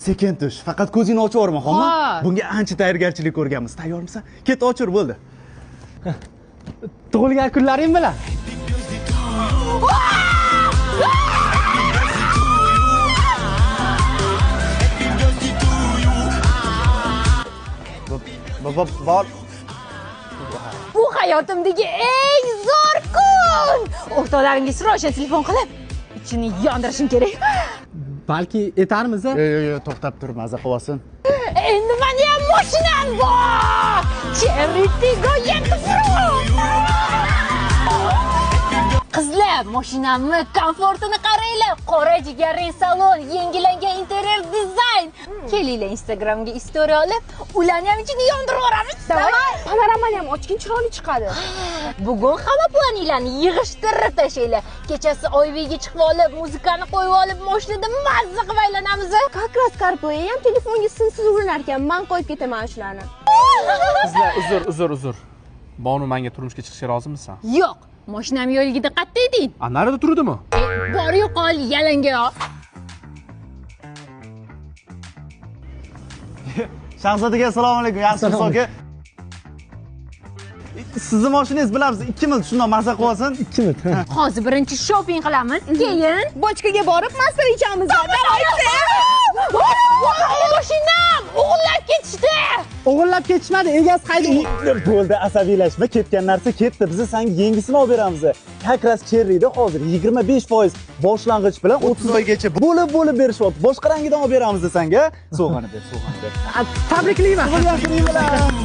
Sekin tush, faqat ko'zingni ochaverma, xo'pmi? Xo'p. Bunga ancha tayyorgarchilik ko'rganmiz. Tayyormisan? Ket, ochir, bo'ldi. Tug'ilgan kunlaring bilan. Bor. Bu hayotimdagi eng zo'r kun. O'rtoqlaringiz roshan telefon qilib, ichini yondirishim kerak. Balki etarmiz. Yo'q, to'xtab tur, maza qilyapsin. Endi meni ham mashinam bor. Cherry Tiggo yetib Qizlar, mashinamni komfortini qaranglar. Qora jigarrang salon, yangilangan interyer dizayn. Kelinglar Instagramga story olib, ularni ham ichini yondirib yuboramiz. Davay, panoramani ham ochgin chiroyli chiqadi. Bugun hamma planinglarni yig'ishtirib tashlaylar. Kechasi Oyviga chiqib olib, muzikani qo'yib olib, mashinada mazza qilib aylanamiz. Как раз Karpoya ham telefonga sinsiz urinar ekan. Men qo'yib ketaman shularni. Qizlar, uzr. Bonu menga turmushga chiqishga rozimisan? Yo'q, mashinam yo'ligida qattiq eding. Narida turdimi? Bor yo'qol, yalanga yo'q. Shahzodaga assalomu alaykum. Yaxshi aka. Sizni mashinangiz bilamiz, 2 minut shundan mazza qilyapsin. 2 minut. Hozir birinchi shopping qilamiz, keyin Bochkaga borib maslar ichamiz. mashinam o'g'irlab ketishdi. O'g'irlab ketishmadi, egasi qayda? Bo'ldi, asabiylashma, ketgan narsa ketdi. Biz senga yangisini olib beramiz. Как раз Cherry'da hozir 25% boshlang'ich bilan 30 gacha bo'lib berishyapti. Boshqa rangidan olib beramiz senga. Sovg'ani ber. Tabriklayman. Tug'ilgan kuning bilan.